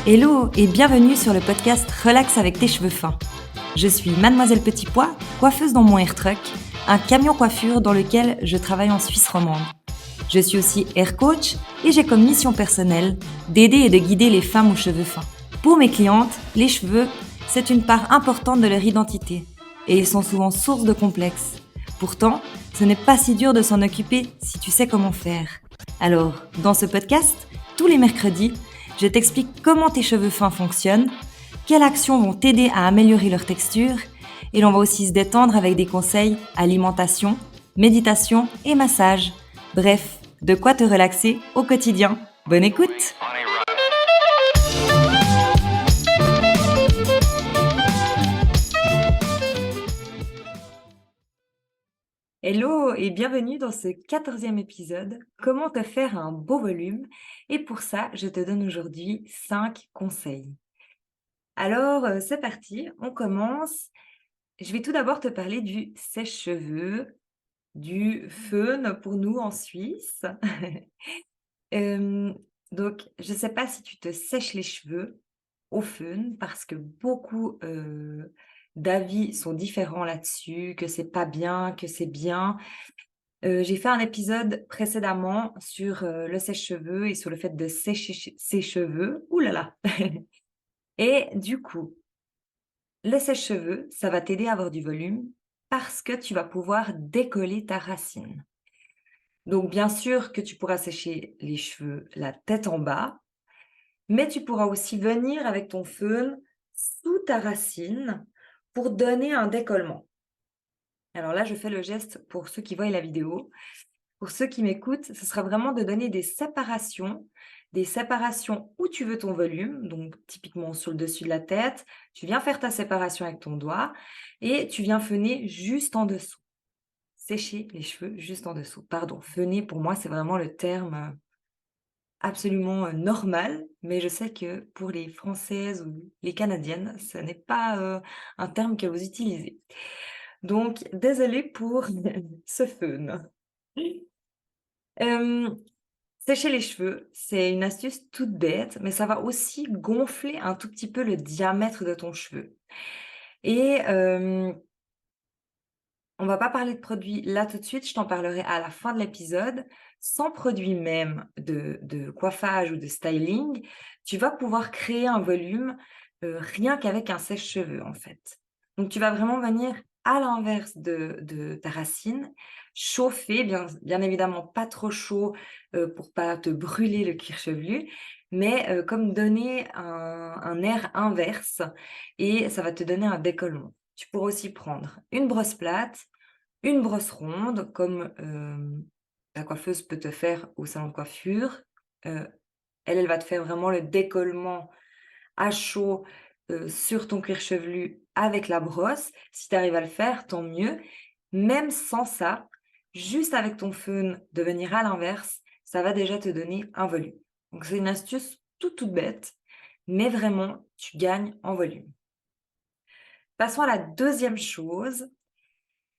Hello et bienvenue sur le podcast Relax avec tes cheveux fins. Je suis Mademoiselle Petit Pois, coiffeuse dans mon air truck, un camion coiffure dans lequel je travaille en Suisse romande. Je suis aussi hair coach et j'ai comme mission personnelle d'aider et de guider les femmes aux cheveux fins. Pour mes clientes, les cheveux, c'est une part importante de leur identité et ils sont souvent source de complexes. Pourtant, ce n'est pas si dur de s'en occuper si tu sais comment faire. Alors, dans ce podcast, tous les mercredis, je t'explique comment tes cheveux fins fonctionnent, quelles actions vont t'aider à améliorer leur texture, et l'on va aussi se détendre avec des conseils alimentation, méditation et massage. Bref, de quoi te relaxer au quotidien. Bonne écoute! Hello et bienvenue dans ce 14e épisode, comment te faire un beau volume. Et pour ça, je te donne aujourd'hui 5 conseils. Alors, c'est parti, on commence. Je vais tout d'abord te parler du sèche-cheveux, du fön pour nous en Suisse. Hem, donc je ne sais pas si tu te sèches les cheveux au fön parce que beaucoup, d'avis sont différents là-dessus, que c'est pas bien, que c'est bien. J'ai fait un épisode précédemment sur, le sèche-cheveux et sur le fait de sécher ses cheveux. Ouh là là! Et du coup, le sèche-cheveux, ça va t'aider à avoir du volume parce que tu vas pouvoir décoller ta racine. Donc bien sûr que tu pourras sécher les cheveux la tête en bas, mais tu pourras aussi venir avec ton fön sous ta racine pour donner un décollement. Alors là, je fais le geste pour ceux qui voient la vidéo. Pour ceux qui m'écoutent, ce sera vraiment de donner des séparations où tu veux ton volume, donc typiquement sur le dessus de la tête. Tu viens faire ta séparation avec ton doigt et tu viens feuner juste en dessous. Sécher les cheveux juste en dessous. Pardon, feuner pour moi, c'est vraiment le terme absolument normal, mais je sais que pour les Françaises ou les Canadiennes, ce n'est pas un terme que vous utilisez. Donc, désolée pour ce feun. Hem, Sécher les cheveux, c'est une astuce toute bête, mais ça va aussi gonfler un tout petit peu le diamètre de ton cheveu et on va pas parler de produits là tout de suite, je t'en parlerai à la fin de l'épisode. Sans produit même de coiffage ou de styling, tu vas pouvoir créer un volume, rien qu'avec un sèche-cheveux, en fait. Donc tu vas vraiment venir à l'inverse de ta racine, chauffer, bien évidemment pas trop chaud, pour pas te brûler le cuir chevelu, mais comme donner un air inverse et ça va te donner un décollement. Tu pourras aussi prendre une brosse plate, une brosse ronde comme, ta coiffeuse peut te faire au salon de coiffure. Heu, elle va te faire vraiment le décollement à chaud, sur ton cuir chevelu avec la brosse. Si tu arrives à le faire, tant mieux. Même sans ça, juste avec ton fön, de venir à l'inverse, ça va déjà te donner un volume. Donc c'est une astuce toute bête, mais vraiment, tu gagnes en volume. Passons à la deuxième chose,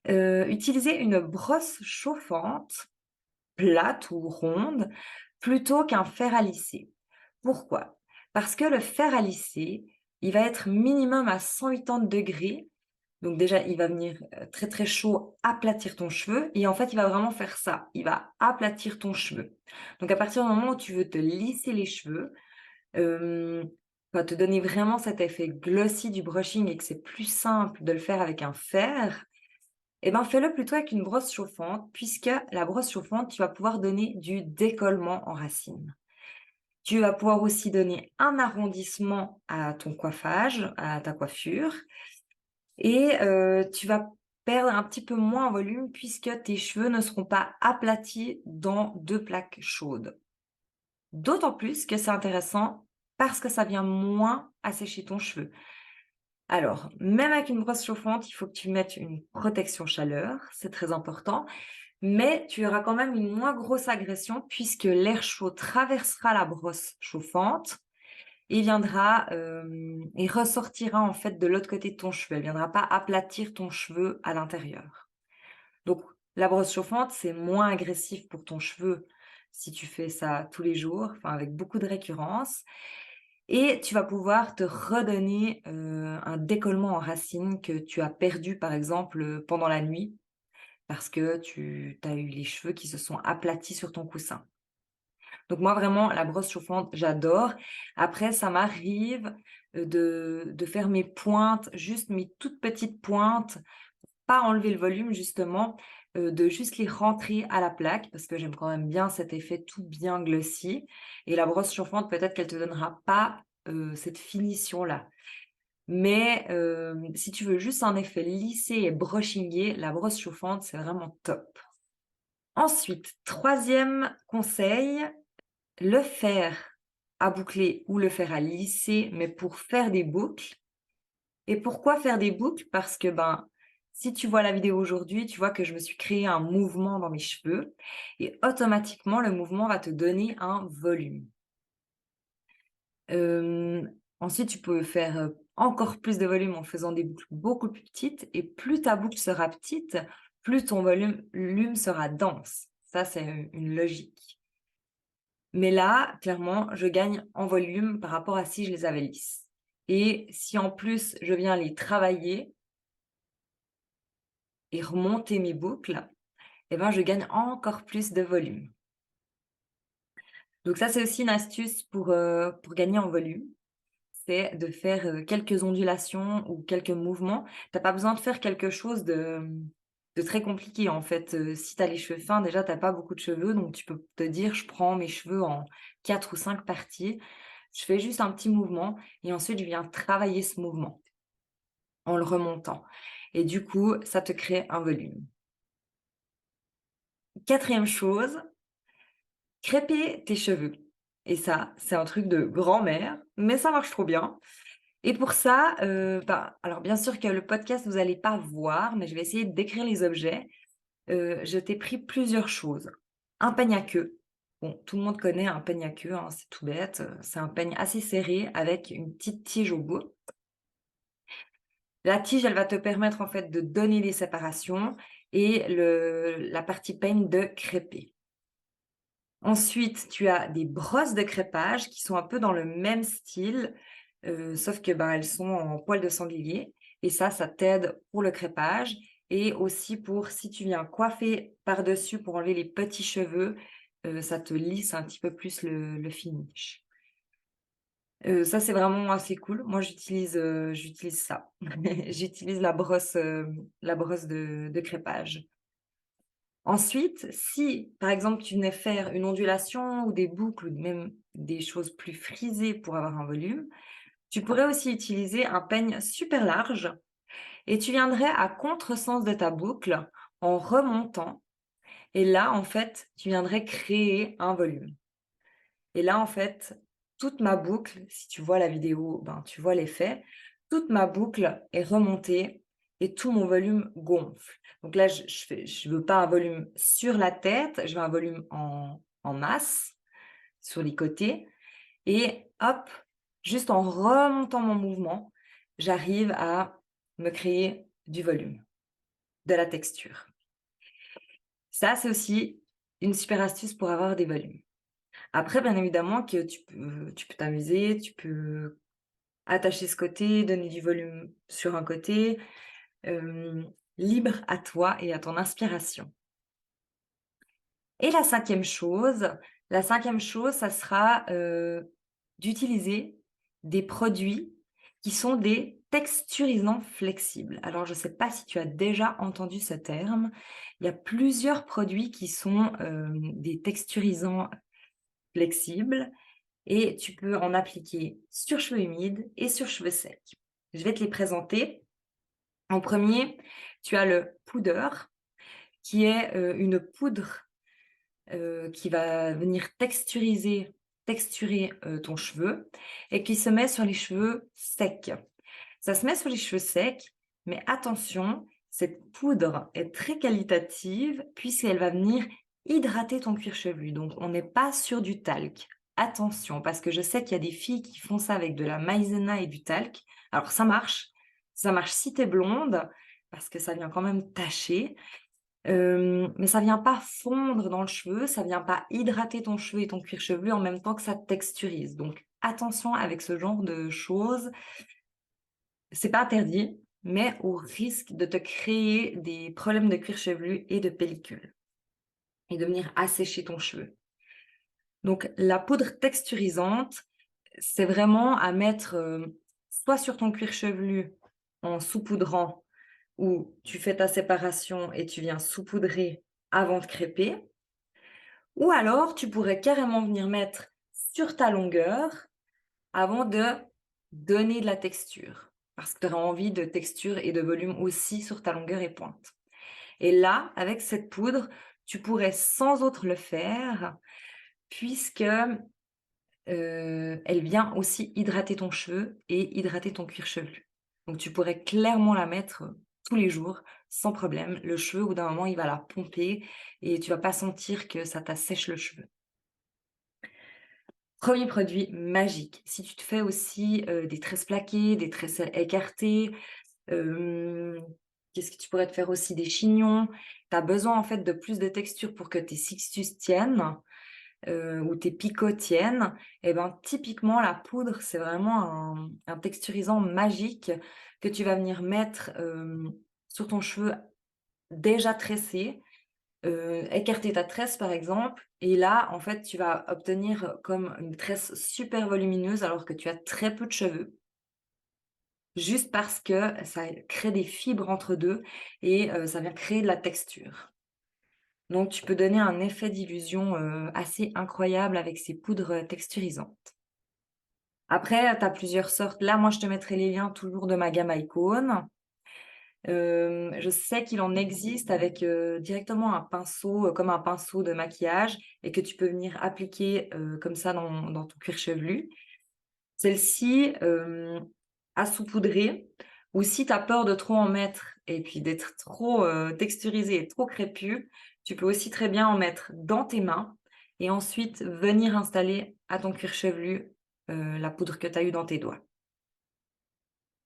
utiliser une brosse chauffante, plate ou ronde, plutôt qu'un fer à lisser. Pourquoi? Parce que le fer à lisser, il va être minimum à 180°. Donc déjà, il va venir, très, très chaud aplatir ton cheveu et en fait, il va vraiment faire ça, il va aplatir ton cheveu. Donc à partir du moment où tu veux te lisser les cheveux, hem, va te donner vraiment cet effet glossy du brushing et que c'est plus simple de le faire avec un fer, eh ben, fais-le plutôt avec une brosse chauffante, puisque la brosse chauffante, tu vas pouvoir donner du décollement en racine. Tu vas pouvoir aussi donner un arrondissement à ton coiffage, à ta coiffure, et tu vas perdre un petit peu moins en volume puisque tes cheveux ne seront pas aplatis dans 2 plaques chaudes. D'autant plus que c'est intéressant parce que ça vient moins assécher ton cheveu. Alors, même avec une brosse chauffante, il faut que tu mettes une protection chaleur, c'est très important, mais tu auras quand même une moins grosse agression puisque l'air chaud traversera la brosse chauffante et viendra, et ressortira en fait de l'autre côté de ton cheveu. Elle viendra pas aplatir ton cheveu à l'intérieur. Donc la brosse chauffante, c'est moins agressif pour ton cheveu si tu fais ça tous les jours, enfin avec beaucoup de récurrence. et tu vas pouvoir te redonner, un décollement en racines que tu as perdu, par exemple, pendant la nuit parce que tu as eu les cheveux qui se sont aplatis sur ton coussin. Donc moi, vraiment, la brosse chauffante, j'adore. Après, ça m'arrive, de faire mes pointes, juste mes toutes petites pointes, pas enlever le volume justement, de juste les rentrer à la plaque parce que j'aime quand même bien cet effet tout bien glossy et la brosse chauffante, peut-être qu'elle te donnera pas, cette finition-là. Mais, si tu veux juste un effet lissé et brushingé, la brosse chauffante, c'est vraiment top. Ensuite, troisième conseil, le fer à boucler ou le fer à lisser, mais pour faire des boucles. Et pourquoi faire des boucles? Parce que, ben, si tu vois la vidéo aujourd'hui, tu vois que je me suis créé un mouvement dans mes cheveux et automatiquement, le mouvement va te donner un volume. Ensuite, tu peux faire, encore plus de volume en faisant des boucles beaucoup plus petites et plus ta boucle sera petite, plus ton volume sera dense. Ça, c'est, une logique. Mais là, clairement, je gagne en volume par rapport à si je les avais lisses. Et si en plus je viens les travailler et remonter mes boucles, eh ben, je gagne encore plus de volume. Donc ça, c'est aussi une astuce pour gagner en volume. C'est de faire, quelques ondulations ou quelques mouvements. Tu as pas besoin de faire quelque chose de très compliqué, en fait, si tu as les cheveux fins, déjà, tu as pas beaucoup de cheveux, donc tu peux te dire: «Je prends mes cheveux en 4 ou 5 parties». Je fais juste un petit mouvement et ensuite je viens travailler ce mouvement en le remontant et du coup, ça te crée un volume. Quatrième chose, crêper tes cheveux et ça, c'est un truc de grand-mère, mais ça marche trop bien. Et pour ça, bah, alors bien sûr que le podcast, vous allez pas voir, mais je vais essayer de décrire les objets. Je t'ai pris plusieurs choses. Un peigne à queue. Bon, tout le monde connaît un peigne à queue, hein, c'est tout bête, c'est un peigne assez serré avec une petite tige au bout. La tige, elle va te permettre en fait de donner des séparations et la partie peigne de crêper. Ensuite, tu as des brosses de crêpage qui sont un peu dans le même style, sauf que, ben, elles sont en poil de sanglier et ça t'aide pour le crêpage et aussi pour si tu viens coiffer par-dessus pour enlever les petits cheveux, ça te lisse un petit peu plus le finish. Ça, c'est vraiment assez cool. Moi, j'utilise ça. J'utilise la brosse de crêpage. Ensuite, si, par exemple, tu venais faire une ondulation ou des boucles ou même des choses plus frisées pour avoir un volume, tu pourrais aussi utiliser un peigne super large et tu viendrais à contresens de ta boucle en remontant et là, en fait, tu viendrais créer un volume. Et là, en fait, toute ma boucle, si tu vois la vidéo, ben, tu vois l'effet, toute ma boucle est remontée et tout mon volume gonfle. Donc là, je veux pas un volume sur la tête, je veux un volume en masse, sur les côtés et hop, juste en remontant mon mouvement, j'arrive à me créer du volume, de la texture. Ça, c'est aussi une super astuce pour avoir des volumes. Après, bien évidemment que tu peux t'amuser, tu peux attacher ce côté, donner du volume sur un côté, libre à toi et à ton inspiration. Et la cinquième chose, ça sera, d'utiliser des produits qui sont des texturisants flexibles. Alors je ne sais pas si tu as déjà entendu ce terme. Il y a plusieurs produits qui sont, des texturisants flexibles et tu peux en appliquer sur cheveux humides et sur cheveux secs. Je vais te les présenter. En premier, tu as le poudre qui est, une poudre, qui va venir texturer, ton cheveu et qui se met sur les cheveux secs. Ça se met sur les cheveux secs, mais attention, cette poudre est très qualitative puisqu'elle va venir hydrater ton cuir chevelu. Donc on n'est pas sur du talc. Attention, parce que je sais qu'il y a des filles qui font ça avec de la maïzena et du talc. Alors ça marche si tu es blonde, parce que ça vient quand même tacher, mais ça vient pas fondre dans le cheveu, ça vient pas hydrater ton cheveu et ton cuir chevelu en même temps que ça te texturise. Donc attention avec ce genre de choses. C'est pas interdit, mais au risque de te créer des problèmes de cuir chevelu et de pellicule et de venir assécher ton cheveu. Donc la poudre texturisante, c'est vraiment à mettre, soit sur ton cuir chevelu en saupoudrant, où tu fais ta séparation et tu viens saupoudrer avant de crêper, ou alors tu pourrais carrément venir mettre sur ta longueur avant de donner de la texture, parce que tu auras envie de texture et de volume aussi sur ta longueur et pointe. Et là, avec cette poudre, tu pourrais sans autre le faire, puisque elle vient aussi hydrater ton cheveu et hydrater ton cuir chevelu. Donc tu pourrais clairement la mettre, tous les jours sans problème. Le cheveu, au bout d'un moment, il va la pomper et tu vas pas sentir que ça t'assèche le cheveu. Premier produit magique. Si tu te fais aussi, des tresses plaquées, des tresses écartées, qu'est-ce que tu pourrais te faire aussi? Des chignons. Tu as besoin en fait de plus de texture pour que tes sixtus tiennent. Ou tes picots tiennent, et ben, typiquement la poudre, c'est vraiment un texturisant magique que tu vas venir mettre, sur ton cheveu déjà tressé, écarter ta tresse par exemple et là, en fait, tu vas obtenir comme une tresse super volumineuse alors que tu as très peu de cheveux. Juste parce que ça crée des fibres entre 2 et ça vient créer de la texture. Donc tu peux donner un effet d'illusion, assez incroyable avec ces poudres, texturisantes. Après, tu as plusieurs sortes. Là, moi, je te mettrai les liens toujours de ma gamme Icône. Je sais qu'il en existe avec, directement un pinceau, comme un pinceau de maquillage et que tu peux venir appliquer, comme ça dans ton cuir chevelu. Celle-ci, à saupoudrer ou si tu as peur de trop en mettre et puis d'être trop, texturisé et trop crépus, tu peux aussi très bien en mettre dans tes mains et ensuite venir installer à ton cuir chevelu, la poudre que tu as eue dans tes doigts.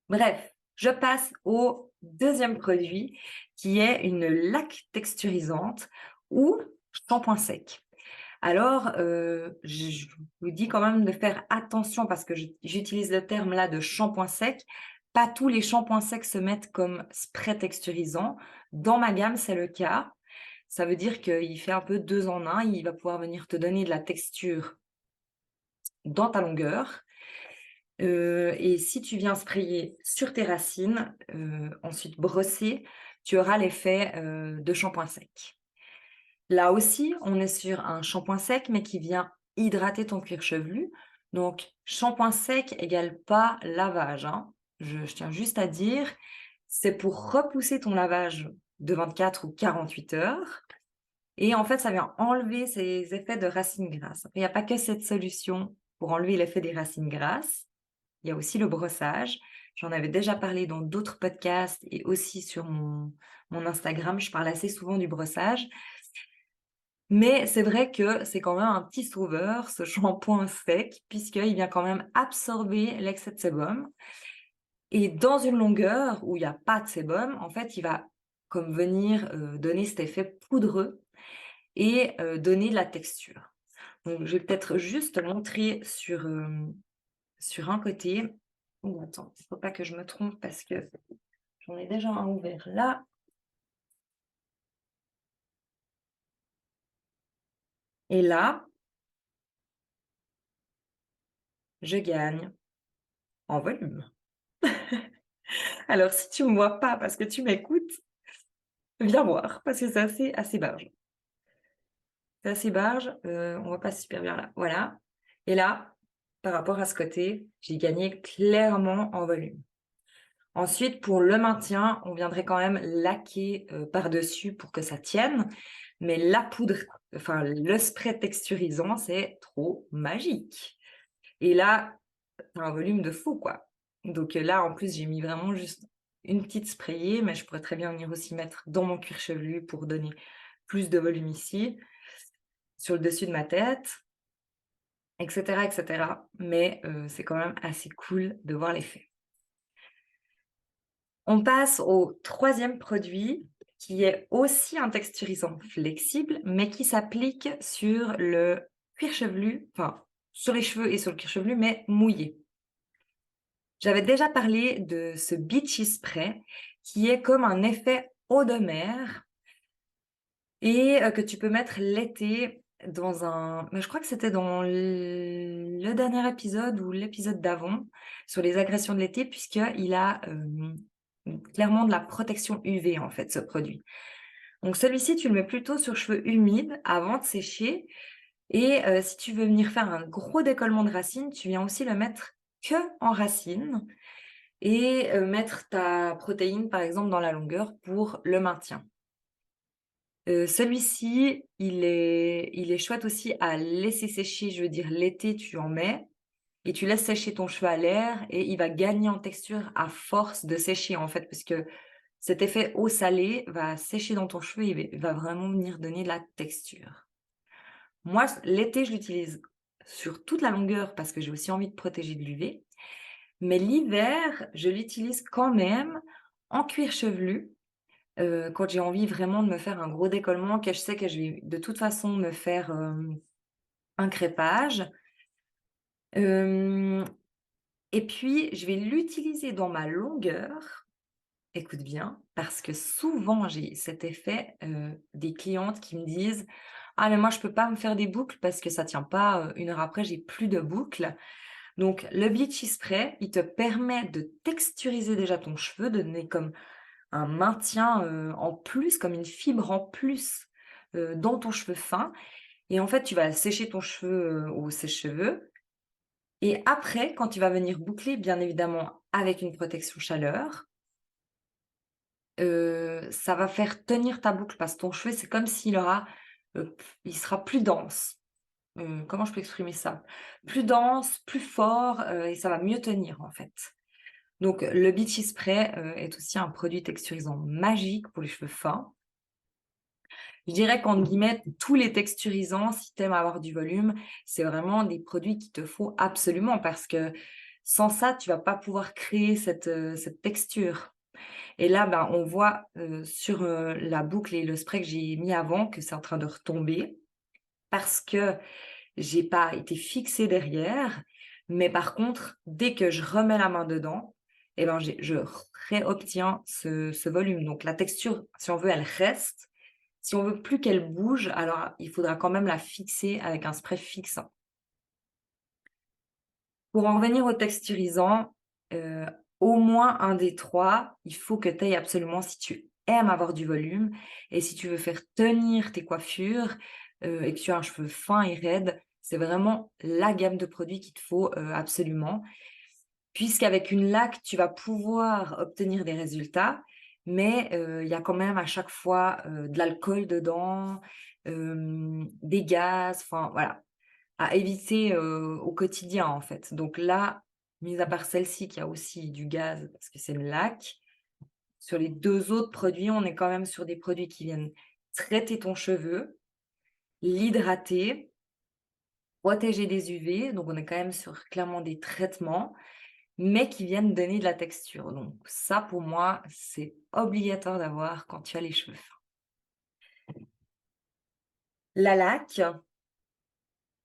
Bref, je passe au deuxième produit qui est une laque texturisante ou shampoing sec. Alors, je vous dis quand même de faire attention parce que j'utilise le terme là de shampoing sec. Pas tous les shampoings secs se mettent comme spray texturisant. Dans ma gamme, c'est le cas. Ça veut dire qu'il fait un peu 2 en 1. Il va pouvoir venir te donner de la texture dans ta longueur. Et si tu viens sprayer sur tes racines, ensuite brosser, tu auras l'effet, de shampoing sec. Là aussi, on est sur un shampoing sec, mais qui vient hydrater ton cuir chevelu. Donc, shampoing sec égale pas lavage, hein. Je tiens juste à dire, c'est pour repousser ton lavage de 24 ou 48 heures. Et en fait, ça vient enlever ces effets de racines grasses. Après, il n'y a pas que cette solution pour enlever l'effet des racines grasses. Il y a aussi le brossage. J'en avais déjà parlé dans d'autres podcasts et aussi sur mon Instagram. Je parle assez souvent du brossage. Mais c'est vrai que c'est quand même un petit sauveur, ce shampoing sec, puisqu'il vient quand même absorber l'excès de sébum. Et dans une longueur où il n'y a pas de sébum, en fait, il va comme venir donner cet effet poudreux et donner de la texture. Donc, je vais peut-être juste te montrer sur un côté. Oh, attends, il ne faut pas que je me trompe parce que j'en ai déjà un ouvert là. Et là, je gagne en volume. Alors, si tu ne me vois pas parce que tu m'écoutes, viens voir parce que c'est assez barge. C'est assez barge, on voit pas super bien là, voilà. Et là, par rapport à ce côté, j'ai gagné clairement en volume. Ensuite, pour le maintien, on viendrait quand même laquer, par-dessus pour que ça tienne, mais la poudre, enfin le spray texturisant, c'est trop magique. Et là, tu as un volume de fou, quoi. Donc, là, en plus, j'ai mis vraiment juste une petite sprayée, mais je pourrais très bien venir aussi mettre dans mon cuir chevelu pour donner plus de volume ici, sur le dessus de ma tête, et cetera, et cetera. Mais, c'est quand même assez cool de voir l'effet. On passe au troisième produit qui est aussi un texturisant flexible, mais qui s'applique sur le cuir chevelu, enfin sur les cheveux et sur le cuir chevelu, mais mouillé. J'avais déjà parlé de ce beachy spray qui est comme un effet eau de mer et que tu peux mettre l'été dans un mais je crois que c'était dans le dernier épisode ou l'épisode d'avant sur les agressions de l'été puisqu'il a, clairement de la protection UV en fait, ce produit. Donc celui-ci, tu le mets plutôt sur cheveux humides avant de sécher et si tu veux venir faire un gros décollement de racines, tu viens aussi le mettre que en racines et mettre ta protéine, par exemple, dans la longueur pour le maintien. Celui-ci, il est chouette aussi à laisser sécher, je veux dire l'été, tu en mets et tu laisses sécher ton cheveu à l'air et il va gagner en texture à force de sécher, en fait, parce que cet effet eau salée va sécher dans ton cheveu et va vraiment venir donner de la texture. Moi, l'été, je l'utilise sur toute la longueur parce que j'ai aussi envie de protéger de l'UV. Mais l'hiver, je l'utilise quand même en cuir chevelu, quand j'ai envie vraiment de me faire un gros décollement, que je sais que je vais de toute façon me faire, un crépage. Hem et puis je vais l'utiliser dans ma longueur, écoute bien, parce que souvent j'ai cet effet, des clientes qui me disent: «Ah mais moi je peux pas me faire des boucles parce que ça tient pas, 1 heure après j'ai plus de boucles». Donc le Beachy Spray, il te permet de texturiser déjà ton cheveu, de donner comme un maintien, en plus, comme une fibre en plus, dans ton cheveu fin et en fait, tu vas sécher ton cheveu, au sèche-cheveux et après, quand tu vas venir boucler, bien évidemment avec une protection chaleur, ça va faire tenir ta boucle parce que ton cheveu, c'est comme s'il aura, il sera plus dense. Comment je peux exprimer ça? Plus dense, plus fort, et ça va mieux tenir, en fait. Donc le Beachy Spray, est aussi un produit texturisant magique pour les cheveux fins. Je dirais qu'entre guillemets, tous les texturisants, si tu aimes avoir du volume, c'est vraiment des produits qu'il te faut absolument parce que sans ça, tu vas pas pouvoir créer cette texture. Et là, ben, on voit, sur, la boucle et le spray que j'ai mis avant que c'est en train de retomber parce que j'ai pas été fixée derrière. Mais par contre, dès que je remets la main dedans et ben, je réobtiens ce volume. Donc la texture, si on veut, elle reste. Si on veut plus qu'elle bouge, alors il faudra quand même la fixer avec un spray fixant. Pour en revenir au texturisant, heu, au moins un des 3, il faut que tu ailles absolument si tu aimes avoir du volume et si tu veux faire tenir tes coiffures, et que tu as un cheveu fin et raide, c'est vraiment la gamme de produits qu'il te faut, absolument. Puisqu'avec une laque, tu vas pouvoir obtenir des résultats, mais il y a quand même à chaque fois, de l'alcool dedans, des gaz, enfin voilà, à éviter, au quotidien, en fait. Donc là, mis à part celle-ci qui a aussi du gaz parce que c'est une laque, sur les 2 autres produits, on est quand même sur des produits qui viennent traiter ton cheveu, l'hydrater, protéger des UV, donc on est quand même sur clairement des traitements mais qui viennent donner de la texture. Donc ça, pour moi, c'est obligatoire d'avoir quand tu as les cheveux fins. La laque,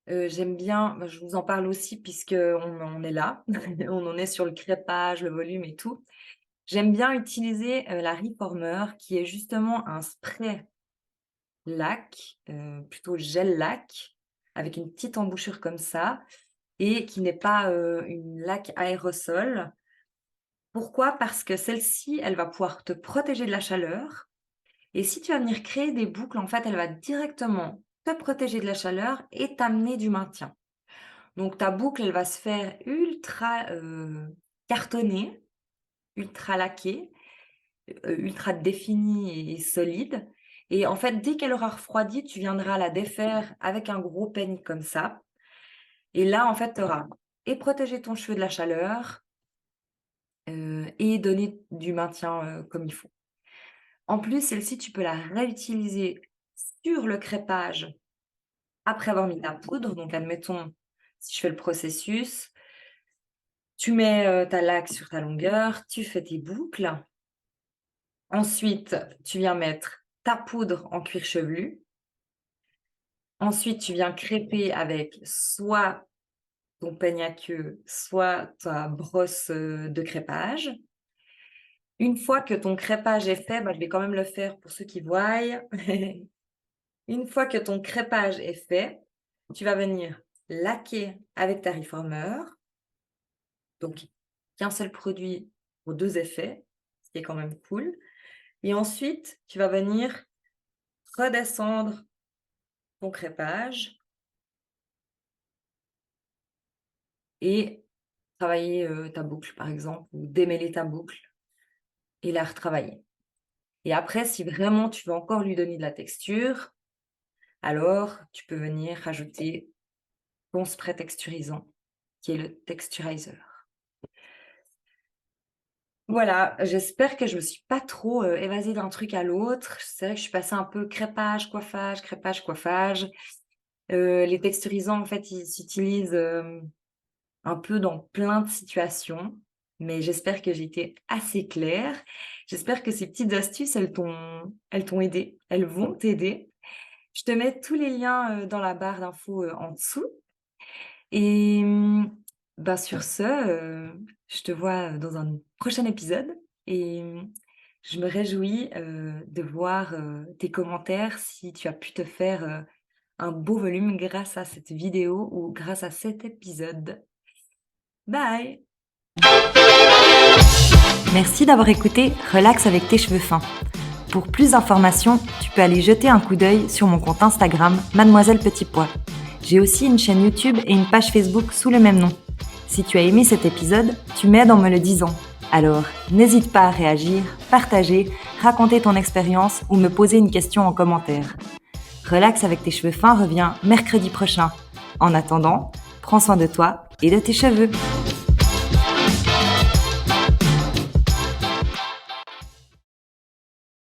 j'aime bien, bah, je vous en parle aussi puisqu'on en est là, on en est sur le crêpage, le volume et tout. J'aime bien utiliser, la Reformer qui est justement un spray laque, plutôt gel laque, avec une petite embouchure comme ça et qui n'est pas, une laque aérosol. Pourquoi? Parce que celle-ci, elle va pouvoir te protéger de la chaleur. Et si tu vas venir créer des boucles, en fait, elle va directement te protéger de la chaleur et t'amener du maintien. Donc ta boucle, elle va se faire ultra, cartonnée, ultra laquée, ultra définie et solide et en fait, dès qu'elle aura refroidi, tu viendras la défaire avec un gros peigne comme ça et là, en fait, tu auras et protégé ton cheveu de la chaleur, et donné du maintien, comme il faut. En plus, celle-ci, tu peux la réutiliser sur le crêpage après avoir mis ta poudre. Donc, admettons, si je fais le processus, tu mets, ta laque sur ta longueur, tu fais tes boucles. Ensuite, tu viens mettre ta poudre en cuir chevelu. Ensuite, tu viens crêper avec soit ton peigne à queue, soit ta brosse, de crêpage. Une fois que ton crêpage est fait, je vais quand même le faire pour ceux qui voient. Une fois que ton crêpage est fait, tu vas venir laquer avec ta reformer. Donc qu'un seul produit pour 2 effets, ce qui est quand même cool. Et ensuite, tu vas venir redescendre ton crêpage et travailler, ta boucle, par exemple, ou démêler ta boucle et la retravailler. Et après, si vraiment tu veux encore lui donner de la texture, alors tu peux venir rajouter ton spray texturisant, qui est le texturizer. Voilà, j'espère que je me suis pas trop, évasée d'un truc à l'autre. C'est vrai que je suis passée un peu crêpage, coiffage, crêpage, coiffage. Les texturisants, en fait, ils s'utilisent, un peu dans plein de situations, mais j'espère que j'ai été assez claire. J'espère que ces petites astuces, elles t'ont aidé, elles vont t'aider. Je te mets tous les liens, dans la barre d'infos, en dessous et sur ce, je te vois, dans un prochain épisode et je me réjouis, de voir, tes commentaires si tu as pu te faire, un beau volume grâce à cette vidéo ou grâce à cet épisode. Bye! Merci d'avoir écouté Relax avec tes cheveux fins. Pour plus d'informations, tu peux aller jeter un coup d'œil sur mon compte Instagram Mademoiselle Petit Pois. J'ai aussi une chaîne YouTube et une page Facebook sous le même nom. Si tu as aimé cet épisode, tu m'aides en me le disant. Alors, n'hésite pas à réagir, partager, raconter ton expérience ou me poser une question en commentaire. Relax avec tes cheveux fins revient mercredi prochain. En attendant, prends soin de toi et de tes cheveux.